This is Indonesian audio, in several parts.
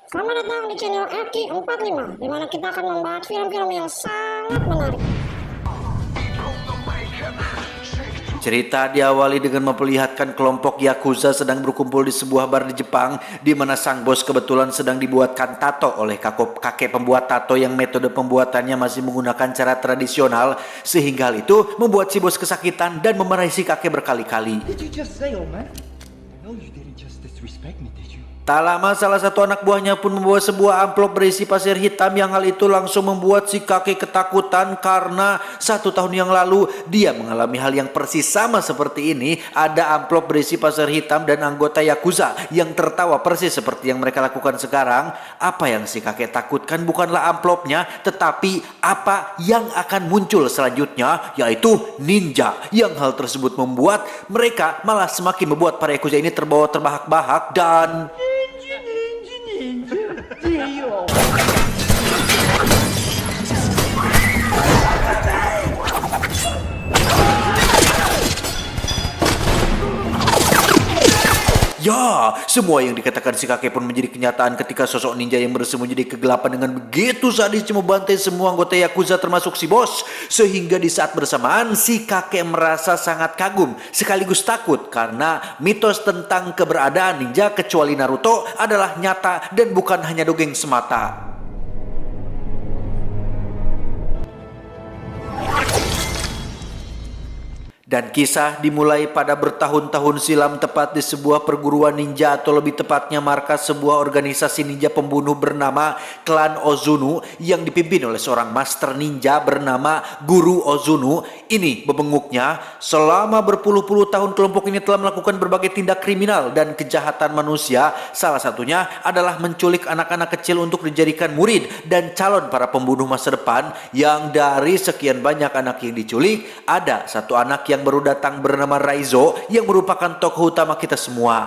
Selamat datang di channel Aki45, di mana kita akan membahas film-film yang sangat menarik. Cerita diawali dengan memperlihatkan kelompok Yakuza sedang berkumpul di sebuah bar di Jepang, di mana sang bos kebetulan sedang dibuatkan tato oleh kakek pembuat tato yang metode pembuatannya masih menggunakan cara tradisional, sehingga hal itu membuat si bos kesakitan dan memarahi si kakek berkali-kali. Did you just say, old man? I know you didn't just disrespect me, did you? Tak lama salah satu anak buahnya pun membawa sebuah amplop berisi pasir hitam, yang hal itu langsung membuat si kakek ketakutan karena 1 tahun yang lalu dia mengalami hal yang persis sama seperti ini. Ada amplop berisi pasir hitam dan anggota Yakuza yang tertawa persis seperti yang mereka lakukan sekarang. Apa yang si kakek takutkan bukanlah amplopnya, tetapi apa yang akan muncul selanjutnya, yaitu ninja. Yang hal tersebut membuat mereka malah semakin membuat para Yakuza ini terbawa terbahak-bahak dan ya, semua yang dikatakan si kakek pun menjadi kenyataan ketika sosok ninja yang bersembunyi di kegelapan dengan begitu sadis membantai semua anggota Yakuza termasuk si bos. Sehingga di saat bersamaan si kakek merasa sangat kagum sekaligus takut karena mitos tentang keberadaan ninja kecuali Naruto adalah nyata dan bukan hanya dongeng semata. Dan kisah dimulai pada bertahun-tahun silam, tepat di sebuah perguruan ninja, atau lebih tepatnya markas sebuah organisasi ninja pembunuh bernama Klan Ozunu yang dipimpin oleh seorang master ninja bernama Guru Ozunu. Ini bebenguknya, selama berpuluh-puluh tahun kelompok ini telah melakukan berbagai tindak kriminal dan kejahatan manusia. Salah satunya adalah menculik anak-anak kecil untuk dijadikan murid dan calon para pembunuh masa depan. Yang dari sekian banyak anak yang diculik, ada satu anak yang baru datang bernama Raizo yang merupakan tokoh utama kita semua.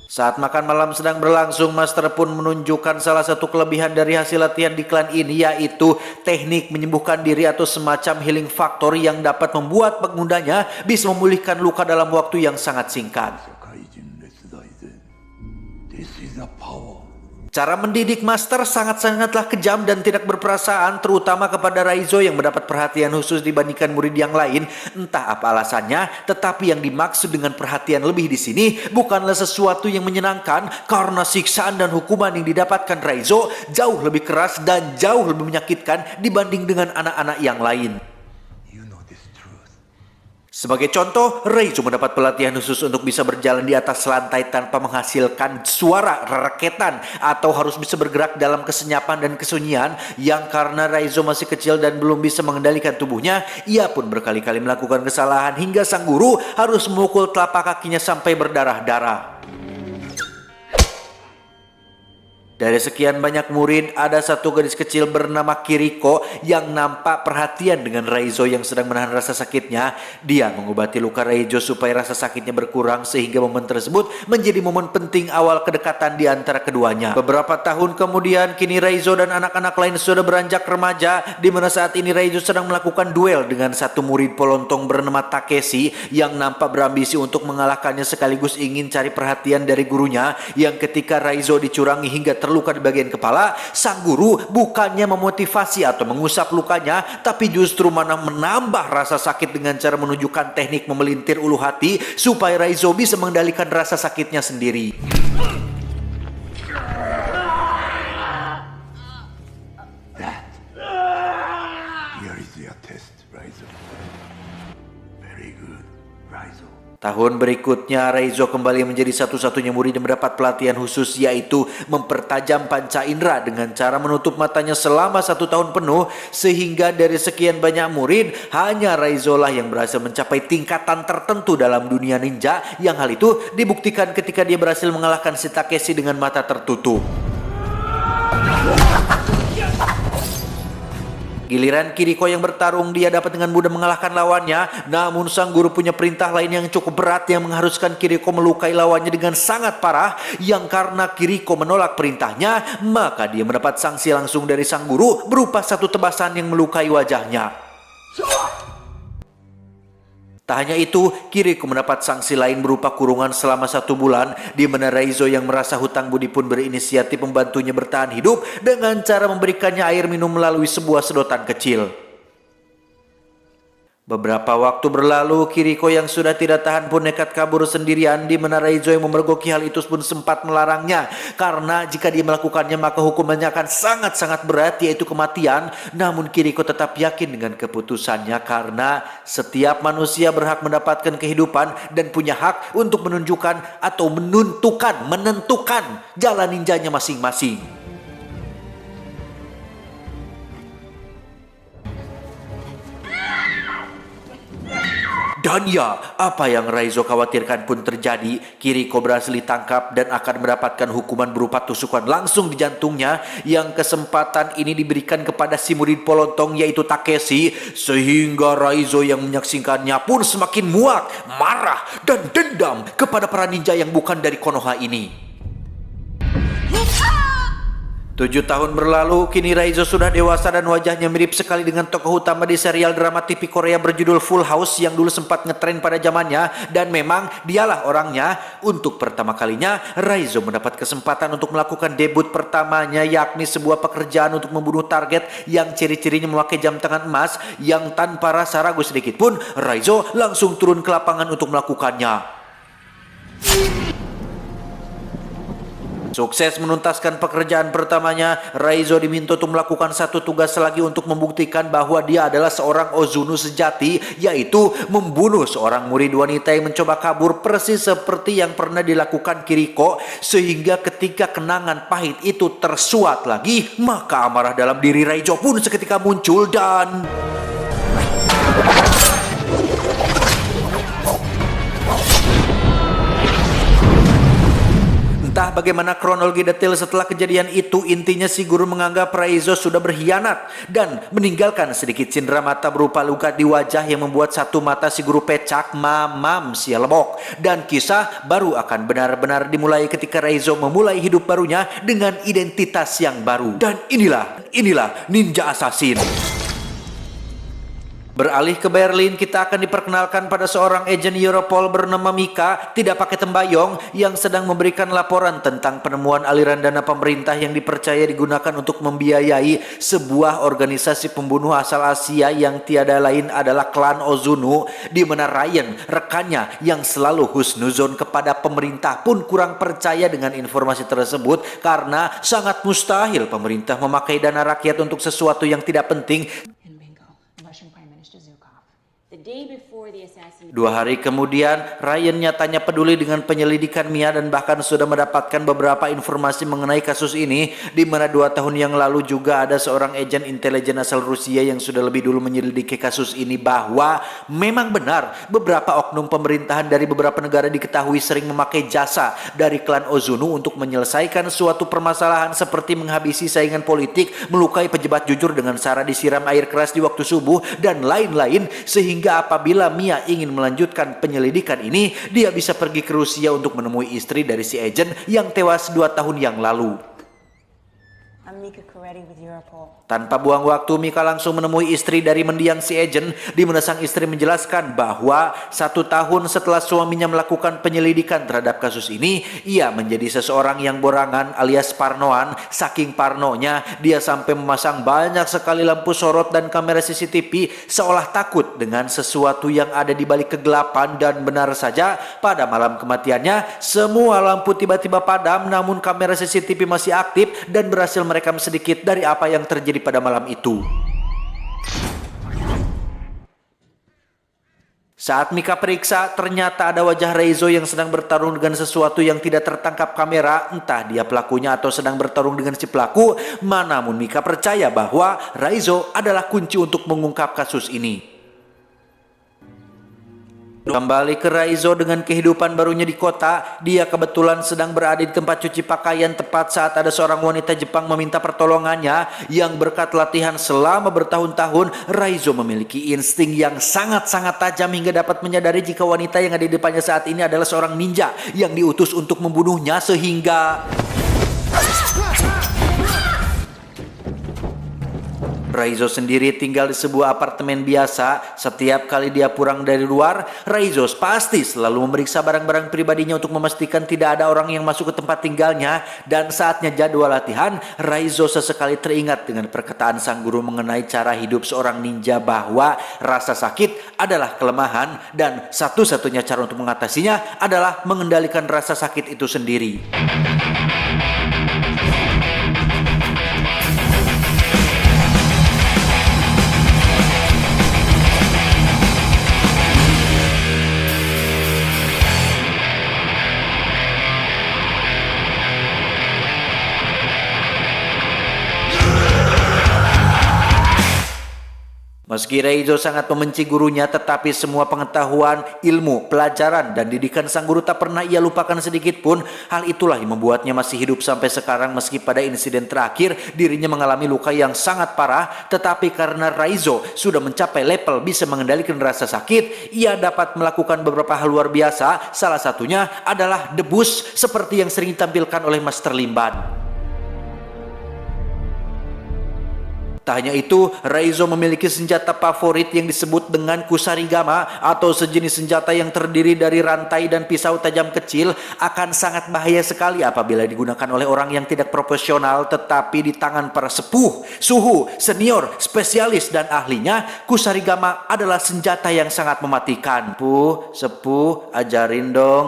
Saat makan malam sedang berlangsung, Master pun menunjukkan salah satu kelebihan dari hasil latihan di klan ini, yaitu teknik menyembuhkan diri atau semacam healing factor yang dapat membuat penggunanya bisa memulihkan luka dalam waktu yang sangat singkat. This is a power. Cara mendidik Master sangat-sangatlah kejam dan tidak berperasaan, terutama kepada Raizo yang mendapat perhatian khusus dibandingkan murid yang lain. Entah apa alasannya, tetapi yang dimaksud dengan perhatian lebih di sini bukanlah sesuatu yang menyenangkan, karena siksaan dan hukuman yang didapatkan Raizo jauh lebih keras dan jauh lebih menyakitkan dibanding dengan anak-anak yang lain. Sebagai contoh, Raizo mendapat pelatihan khusus untuk bisa berjalan di atas lantai tanpa menghasilkan suara rereketan atau harus bisa bergerak dalam kesenyapan dan kesunyian. Yang karena Raizo masih kecil dan belum bisa mengendalikan tubuhnya, ia pun berkali-kali melakukan kesalahan hingga sang guru harus memukul telapak kakinya sampai berdarah-darah. Dari sekian banyak murid, ada satu gadis kecil bernama Kiriko yang nampak perhatian dengan Raizo yang sedang menahan rasa sakitnya. Dia mengobati luka Raizo supaya rasa sakitnya berkurang, sehingga momen tersebut menjadi momen penting awal kedekatan di antara keduanya. Beberapa tahun kemudian, kini Raizo dan anak-anak lain sudah beranjak remaja, di mana saat ini Raizo sedang melakukan duel dengan satu murid polontong bernama Takeshi yang nampak berambisi untuk mengalahkannya sekaligus ingin cari perhatian dari gurunya. Yang ketika Raizo dicurangi hingga terluka di bagian kepala, sang guru bukannya memotivasi atau mengusap lukanya, tapi justru malah menambah rasa sakit dengan cara menunjukkan teknik memelintir ulu hati supaya Raizo bisa mengendalikan rasa sakitnya sendiri. Here is your test, Raizo. Very good, Raizo. Tahun berikutnya, Raizo kembali menjadi satu-satunya murid yang mendapat pelatihan khusus, yaitu mempertajam panca indera dengan cara menutup matanya selama 1 tahun penuh. Sehingga dari sekian banyak murid, hanya Raizo lah yang berhasil mencapai tingkatan tertentu dalam dunia ninja, yang hal itu dibuktikan ketika dia berhasil mengalahkan si Takeshi dengan mata tertutup. Giliran Kiriko yang bertarung, dia dapat dengan mudah mengalahkan lawannya. Namun sang guru punya perintah lain yang cukup berat yang mengharuskan Kiriko melukai lawannya dengan sangat parah. Yang karena Kiriko menolak perintahnya, maka dia mendapat sanksi langsung dari sang guru berupa satu tebasan yang melukai wajahnya. Tak hanya itu, Kiriko mendapat sanksi lain berupa kurungan selama 1 bulan, di mana Raizo yang merasa hutang budi pun berinisiatif membantunya bertahan hidup dengan cara memberikannya air minum melalui sebuah sedotan kecil. Beberapa waktu berlalu, Kiriko yang sudah tidak tahan pun nekat kabur sendirian, di mana Raizo yang memergoki hal itu pun sempat melarangnya. Karena jika dia melakukannya maka hukumannya akan sangat-sangat berat, yaitu kematian. Namun Kiriko tetap yakin dengan keputusannya karena setiap manusia berhak mendapatkan kehidupan dan punya hak untuk menunjukkan atau menentukan jalan ninjanya masing-masing. Dan ya, apa yang Raizo khawatirkan pun terjadi. Kiriko berhasil ditangkap dan akan mendapatkan hukuman berupa tusukan langsung di jantungnya, yang kesempatan ini diberikan kepada si murid polontong yaitu Takeshi, sehingga Raizo yang menyaksikannya pun semakin muak, marah, dan dendam kepada para ninja yang bukan dari Konoha ini. 7 tahun berlalu, kini Raizo sudah dewasa dan wajahnya mirip sekali dengan tokoh utama di serial drama TV Korea berjudul Full House yang dulu sempat ngetren pada zamannya, dan memang dialah orangnya. Untuk pertama kalinya, Raizo mendapat kesempatan untuk melakukan debut pertamanya, yakni sebuah pekerjaan untuk membunuh target yang ciri-cirinya memakai jam tangan emas, yang tanpa rasa ragu sedikit pun, Raizo langsung turun ke lapangan untuk melakukannya. Sukses menuntaskan pekerjaan pertamanya, Raizo diminta untuk melakukan satu tugas lagi untuk membuktikan bahwa dia adalah seorang Ozuno sejati, yaitu membunuh seorang murid wanita yang mencoba kabur persis seperti yang pernah dilakukan Kiriko, sehingga ketika kenangan pahit itu tersuat lagi, maka amarah dalam diri Raizo pun seketika muncul dan... Entah bagaimana kronologi detail setelah kejadian itu, intinya si guru menganggap Raizo sudah berkhianat dan meninggalkan sedikit cindera mata berupa luka di wajah yang membuat satu mata si guru pecah, mamam si lebok. Dan kisah baru akan benar-benar dimulai ketika Raizo memulai hidup barunya dengan identitas yang baru. Dan inilah Ninja Assassin. Beralih ke Berlin, kita akan diperkenalkan pada seorang agen Europol bernama Mika, tidak pakai tembayong, yang sedang memberikan laporan tentang penemuan aliran dana pemerintah yang dipercaya digunakan untuk membiayai sebuah organisasi pembunuh asal Asia yang tiada lain adalah klan Ozuno, di mana Ryan, rekannya yang selalu husnuzon kepada pemerintah, pun kurang percaya dengan informasi tersebut karena sangat mustahil pemerintah memakai dana rakyat untuk sesuatu yang tidak penting. 2 hari kemudian, Ryan nyatanya peduli dengan penyelidikan Mia dan bahkan sudah mendapatkan beberapa informasi mengenai kasus ini, di mana 2 tahun yang lalu juga ada seorang agen intelijen asal Rusia yang sudah lebih dulu menyelidiki kasus ini, bahwa memang benar beberapa oknum pemerintahan dari beberapa negara diketahui sering memakai jasa dari klan Ozuno untuk menyelesaikan suatu permasalahan seperti menghabisi saingan politik, melukai pejabat jujur dengan cara disiram air keras di waktu subuh, dan lain-lain, sehingga apabila Mia ingin melanjutkan penyelidikan ini, dia bisa pergi ke Rusia untuk menemui istri dari si agen yang tewas 2 tahun yang lalu. Tanpa buang waktu, Mika langsung menemui istri dari mendiang si agen, di mana sang istri menjelaskan bahwa 1 tahun setelah suaminya melakukan penyelidikan terhadap kasus ini, ia menjadi seseorang yang borangan alias parnoan. Saking parnonya, dia sampai memasang banyak sekali lampu sorot dan kamera CCTV seolah takut dengan sesuatu yang ada di balik kegelapan. Dan benar saja, pada malam kematiannya, semua lampu tiba-tiba padam, namun kamera CCTV masih aktif dan berhasil merekam sedikit dari apa yang terjadi pada malam itu. Saat Mika periksa, ternyata ada wajah Raizo yang sedang bertarung dengan sesuatu yang tidak tertangkap kamera. Entah dia pelakunya atau sedang bertarung dengan si pelaku. Namun Mika percaya bahwa Raizo adalah kunci untuk mengungkap kasus ini. Kembali ke Raizo dengan kehidupan barunya di kota, dia kebetulan sedang berada di tempat cuci pakaian tepat saat ada seorang wanita Jepang meminta pertolongannya, yang berkat latihan selama bertahun-tahun, Raizo memiliki insting yang sangat-sangat tajam hingga dapat menyadari jika wanita yang ada di depannya saat ini adalah seorang ninja yang diutus untuk membunuhnya, sehingga Raizo sendiri tinggal di sebuah apartemen biasa. Setiap kali dia pulang dari luar, Raizo pasti selalu memeriksa barang-barang pribadinya untuk memastikan tidak ada orang yang masuk ke tempat tinggalnya. Dan saatnya jadwal latihan, Raizo sesekali teringat dengan perkataan sang guru mengenai cara hidup seorang ninja bahwa rasa sakit adalah kelemahan dan satu-satunya cara untuk mengatasinya adalah mengendalikan rasa sakit itu sendiri. Meski Raizo sangat membenci gurunya, tetapi semua pengetahuan, ilmu, pelajaran, dan didikan sang guru tak pernah ia lupakan sedikit pun. Hal itulah yang membuatnya masih hidup sampai sekarang meski pada insiden terakhir dirinya mengalami luka yang sangat parah. Tetapi karena Raizo sudah mencapai level bisa mengendalikan rasa sakit, ia dapat melakukan beberapa hal luar biasa. Salah satunya adalah debus seperti yang sering ditampilkan oleh Master Limban. Tak hanya itu, Raizo memiliki senjata favorit yang disebut dengan kusarigama atau sejenis senjata yang terdiri dari rantai dan pisau tajam kecil. Akan sangat bahaya sekali apabila digunakan oleh orang yang tidak profesional, tetapi di tangan para sepuh, suhu, senior, spesialis dan ahlinya, kusarigama adalah senjata yang sangat mematikan. Sepuh, ajarin dong.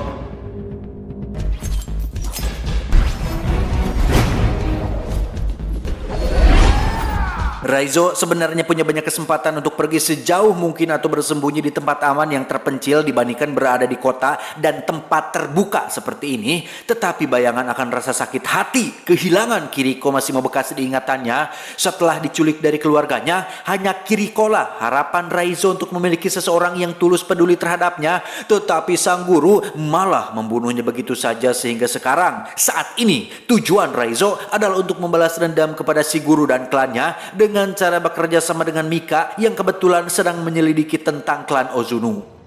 Raizo sebenarnya punya banyak kesempatan untuk pergi sejauh mungkin atau bersembunyi di tempat aman yang terpencil dibandingkan berada di kota dan tempat terbuka seperti ini. Tetapi bayangan akan rasa sakit hati kehilangan Kiriko masih membekas di ingatannya. Setelah diculik dari keluarganya, hanya Kiriko lah harapan Raizo untuk memiliki seseorang yang tulus peduli terhadapnya. Tetapi sang guru malah membunuhnya begitu saja, sehingga sekarang saat ini tujuan Raizo adalah untuk membalas dendam kepada si guru dan klannya dengan cara bekerja sama dengan Mika yang kebetulan sedang menyelidiki tentang klan Ozunu.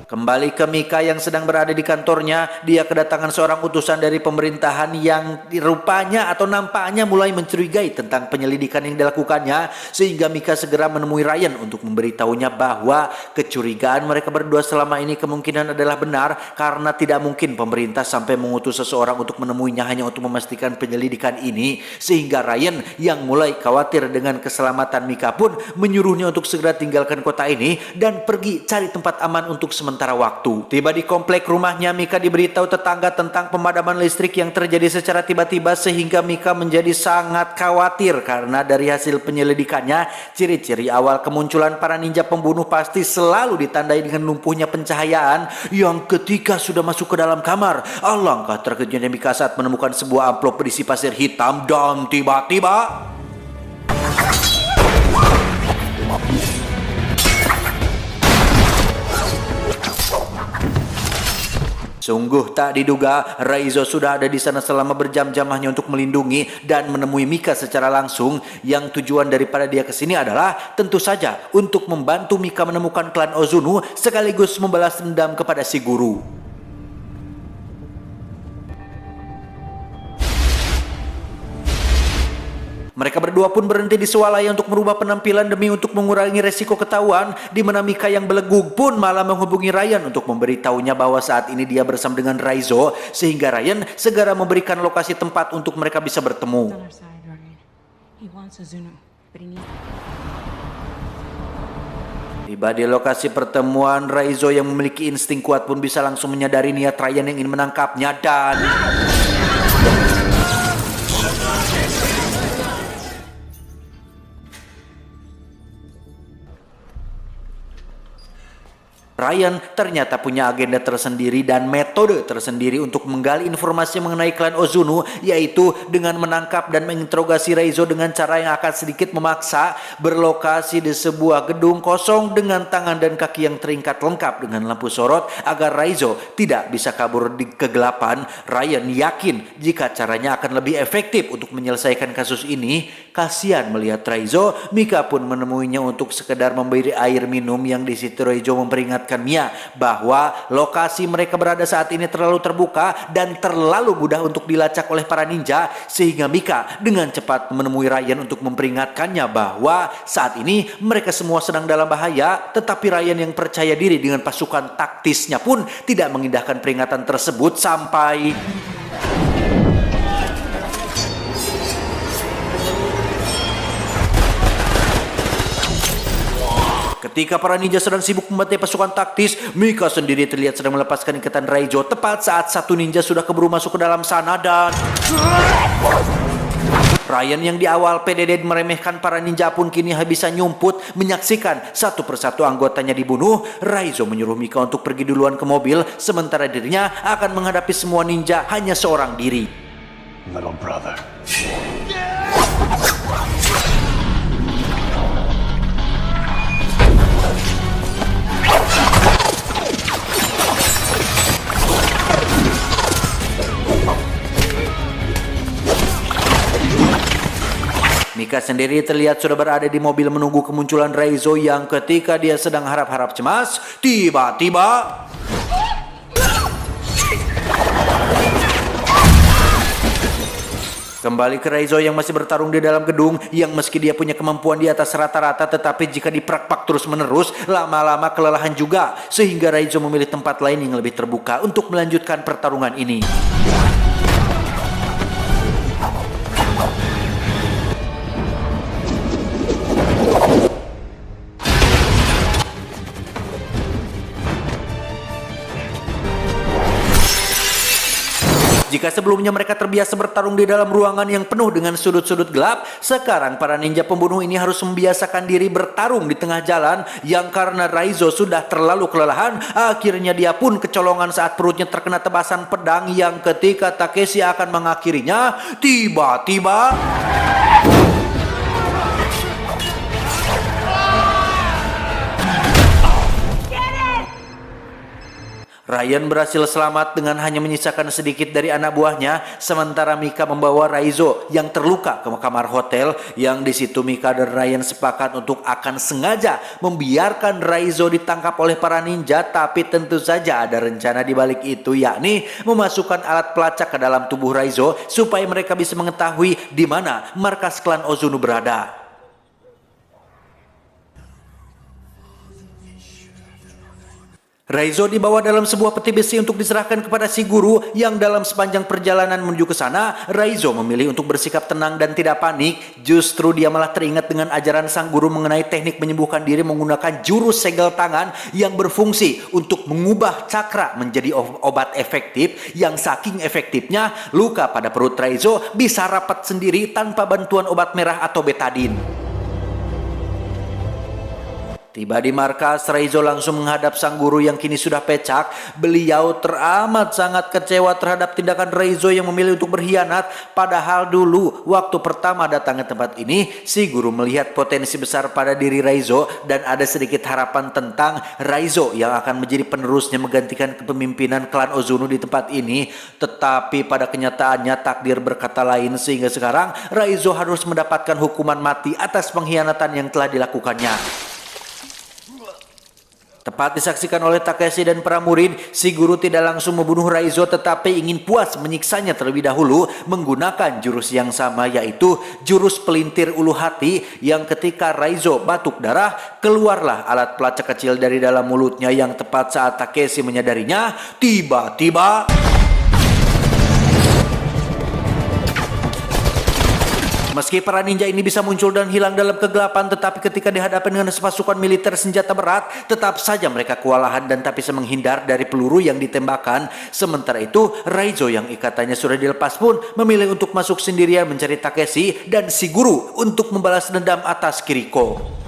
Kembali ke Mika yang sedang berada di kantornya, dia kedatangan seorang utusan dari pemerintahan yang rupanya atau nampaknya mulai mencurigai tentang penyelidikan yang dilakukannya, sehingga Mika segera menemui Ryan untuk memberitahunya bahwa kecurigaan mereka berdua selama ini kemungkinan adalah benar, karena tidak mungkin pemerintah sampai mengutus seseorang untuk menemuinya hanya untuk memastikan penyelidikan ini. Sehingga Ryan yang mulai khawatir dengan keselamatan Mika pun menyuruhnya untuk segera tinggalkan kota ini dan pergi cari tempat aman untuk sementara waktu. Tiba di komplek rumahnya, Mika diberitahu tetangga tentang pemadaman listrik yang terjadi secara tiba-tiba, sehingga Mika menjadi sangat khawatir karena dari hasil penyelidikannya, ciri-ciri awal kemunculan para ninja pembunuh pasti selalu ditandai dengan lumpuhnya pencahayaan yang ketika sudah masuk ke dalam kamar, alangkah terkejutnya Mika saat menemukan sebuah amplop berisi pasir hitam dan tiba-tiba sungguh tak diduga, Raizo sudah ada di sana selama berjam-jam hanya untuk melindungi dan menemui Mika secara langsung. Yang tujuan daripada dia kesini adalah tentu saja untuk membantu Mika menemukan klan Ozunu sekaligus membalas dendam kepada si guru. Mereka berdua pun berhenti di swalaya untuk merubah penampilan demi untuk mengurangi resiko ketahuan, di mana Mika yang belegug pun malah menghubungi Ryan untuk memberitahunya bahwa saat ini dia bersama dengan Raizo, sehingga Ryan segera memberikan lokasi tempat untuk mereka bisa bertemu. Tiba di lokasi pertemuan, Raizo yang memiliki insting kuat pun bisa langsung menyadari niat Ryan yang ingin menangkapnya dan Ryan ternyata punya agenda tersendiri dan metode tersendiri untuk menggali informasi mengenai klan Ozunu, yaitu dengan menangkap dan menginterogasi Raizo dengan cara yang akan sedikit memaksa. Berlokasi di sebuah gedung kosong dengan tangan dan kaki yang terikat lengkap dengan lampu sorot agar Raizo tidak bisa kabur di kegelapan. Ryan yakin jika caranya akan lebih efektif untuk menyelesaikan kasus ini. Kasihan melihat Raizo, Mika pun menemuinya untuk sekedar memberi air minum, yang di situ Raizo memperingatkan memperingatkan Mia bahwa lokasi mereka berada saat ini terlalu terbuka dan terlalu mudah untuk dilacak oleh para ninja, sehingga Mika dengan cepat menemui Ryan untuk memperingatkannya bahwa saat ini mereka semua sedang dalam bahaya. Tetapi Ryan yang percaya diri dengan pasukan taktisnya pun tidak mengindahkan peringatan tersebut sampai ketika para ninja sedang sibuk membantai pasukan taktis, Mika sendiri terlihat sedang melepaskan ikatan Raizo tepat saat satu ninja sudah keburu masuk ke dalam sana dan Ryan yang di awal PDD meremehkan para ninja pun kini bisa nyumput menyaksikan satu persatu anggotanya dibunuh. Raizo menyuruh Mika untuk pergi duluan ke mobil, sementara dirinya akan menghadapi semua ninja hanya seorang diri. Little brother. Mika sendiri terlihat sudah berada di mobil menunggu kemunculan Raizo yang ketika dia sedang harap-harap cemas, tiba-tiba kembali ke Raizo yang masih bertarung di dalam gedung, yang meski dia punya kemampuan di atas rata-rata, tetapi jika diprak-pak terus-menerus, lama-lama kelelahan juga, sehingga Raizo memilih tempat lain yang lebih terbuka untuk melanjutkan pertarungan ini. Jika sebelumnya mereka terbiasa bertarung di dalam ruangan yang penuh dengan sudut-sudut gelap, sekarang para ninja pembunuh ini harus membiasakan diri bertarung di tengah jalan, yang karena Raizo sudah terlalu kelelahan, akhirnya dia pun kecolongan saat perutnya terkena tebasan pedang, yang ketika Takeshi akan mengakhirinya, tiba-tiba Ryan berhasil selamat dengan hanya menyisakan sedikit dari anak buahnya, sementara Mika membawa Raizo yang terluka ke kamar hotel, yang di situ Mika dan Ryan sepakat untuk akan sengaja membiarkan Raizo ditangkap oleh para ninja, tapi tentu saja ada rencana di balik itu, yakni memasukkan alat pelacak ke dalam tubuh Raizo supaya mereka bisa mengetahui di mana markas klan Ozuno berada. Raizo dibawa dalam sebuah peti besi untuk diserahkan kepada si guru, yang dalam sepanjang perjalanan menuju ke sana, Raizo memilih untuk bersikap tenang dan tidak panik. Justru dia malah teringat dengan ajaran sang guru mengenai teknik menyembuhkan diri menggunakan jurus segel tangan yang berfungsi untuk mengubah cakra menjadi obat efektif, yang saking efektifnya luka pada perut Raizo bisa rapat sendiri tanpa bantuan obat merah atau betadine. Tiba di markas, Raizo langsung menghadap sang guru yang kini sudah pecak. Beliau teramat sangat kecewa terhadap tindakan Raizo yang memilih untuk berkhianat. Padahal dulu waktu pertama datang ke tempat ini, si guru melihat potensi besar pada diri Raizo dan ada sedikit harapan tentang Raizo yang akan menjadi penerusnya menggantikan kepemimpinan klan Ozuno di tempat ini. Tetapi pada kenyataannya takdir berkata lain, sehingga sekarang Raizo harus mendapatkan hukuman mati atas pengkhianatan yang telah dilakukannya. Tepat disaksikan oleh Takeshi dan para murid, si guru tidak langsung membunuh Raizo, tetapi ingin puas menyiksanya terlebih dahulu menggunakan jurus yang sama, yaitu jurus pelintir ulu hati, yang ketika Raizo batuk darah, keluarlah alat pelacak kecil dari dalam mulutnya, yang tepat saat Takeshi menyadarinya, tiba-tiba meski para ninja ini bisa muncul dan hilang dalam kegelapan, tetapi ketika dihadapkan dengan pasukan militer senjata berat, tetap saja mereka kewalahan dan tak bisa menghindar dari peluru yang ditembakkan. Sementara itu, Raizo yang ikatannya sudah dilepas pun memilih untuk masuk sendirian mencari Takeshi dan si guru untuk membalas dendam atas Kiriko.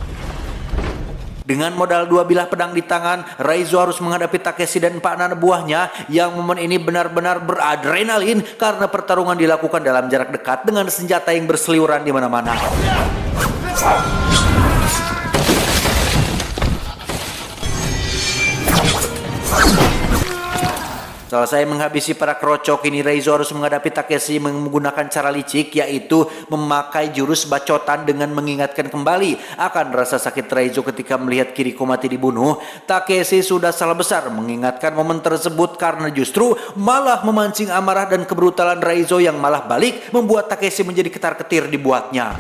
Dengan modal dua bilah pedang di tangan, Raizo harus menghadapi Takeshi dan 4 anak buahnya, yang momen ini benar-benar beradrenalin karena pertarungan dilakukan dalam jarak dekat dengan senjata yang berseliweran di mana-mana. Selesai menghabisi para kerocok, kini Reizo harus menghadapi Takeshi menggunakan cara licik, yaitu memakai jurus bacotan dengan mengingatkan kembali akan rasa sakit Reizo ketika melihat Kiriko mati dibunuh. Takeshi sudah salah besar mengingatkan momen tersebut karena justru malah memancing amarah dan kebrutalan Reizo yang malah balik membuat Takeshi menjadi ketar-ketir dibuatnya.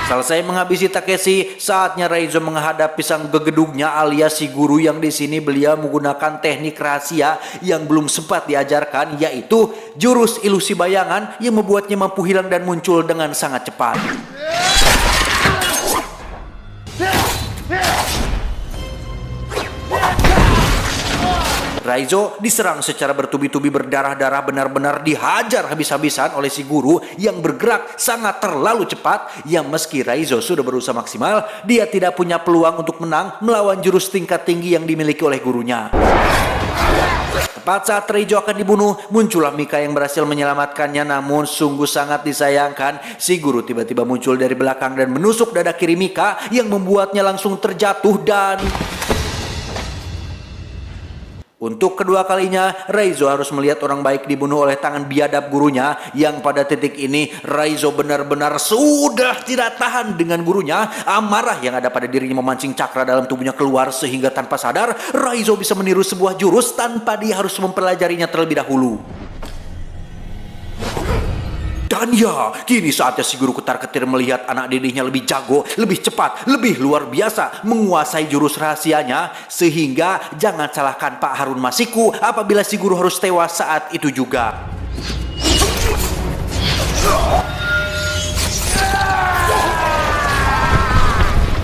Selesai menghabisi Takeshi, saatnya Reizo menghadapi sang gegedugnya alias si guru yang di sini beliau menggunakan teknik rahasia yang belum sempat diajarkan, yaitu jurus ilusi bayangan yang membuatnya mampu hilang dan muncul dengan sangat cepat. Reizo diserang secara bertubi-tubi berdarah-darah, benar-benar dihajar habis-habisan oleh si guru yang bergerak sangat terlalu cepat, yang meski Reizo sudah berusaha maksimal, dia tidak punya peluang untuk menang melawan jurus tingkat tinggi yang dimiliki oleh gurunya. Tepat saat Reizo akan dibunuh, muncullah Mika yang berhasil menyelamatkannya, namun sungguh sangat disayangkan, si guru tiba-tiba muncul dari belakang dan menusuk dada kiri Mika yang membuatnya langsung terjatuh dan... Untuk kedua kalinya, Reizo harus melihat orang baik dibunuh oleh tangan biadab gurunya, yang pada titik ini Reizo benar-benar sudah tidak tahan dengan gurunya. Amarah yang ada pada dirinya memancing cakra dalam tubuhnya keluar, sehingga tanpa sadar Reizo bisa meniru sebuah jurus tanpa dia harus mempelajarinya terlebih dahulu. Dan ya, kini saatnya si guru ketar-ketir melihat anak didiknya lebih jago, lebih cepat, lebih luar biasa menguasai jurus rahasianya, sehingga jangan salahkan Pak Harun Masiku apabila si guru harus tewas saat itu juga.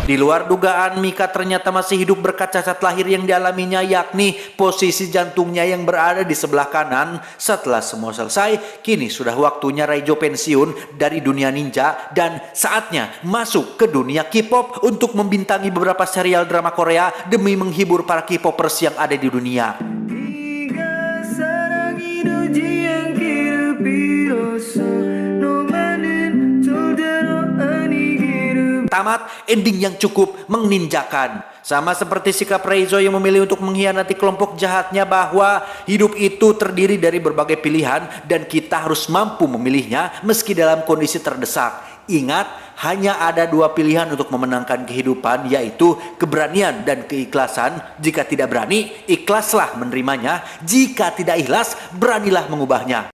Di luar dugaan, Mika ternyata masih hidup berkat cacat lahir yang dialaminya, yakni posisi jantungnya yang berada di sebelah kanan. Setelah semua selesai, kini sudah waktunya Reizo pensiun dari dunia ninja dan saatnya masuk ke dunia K-pop untuk membintangi beberapa serial drama Korea demi menghibur para K-popers yang ada di dunia. Tamat, ending yang cukup menginjakan. Sama seperti sikap Reizo yang memilih untuk mengkhianati kelompok jahatnya, bahwa hidup itu terdiri dari berbagai pilihan dan kita harus mampu memilihnya meski dalam kondisi terdesak. Ingat, hanya ada dua pilihan untuk memenangkan kehidupan, yaitu keberanian dan keikhlasan. Jika tidak berani, ikhlaslah menerimanya. Jika tidak ikhlas, beranilah mengubahnya.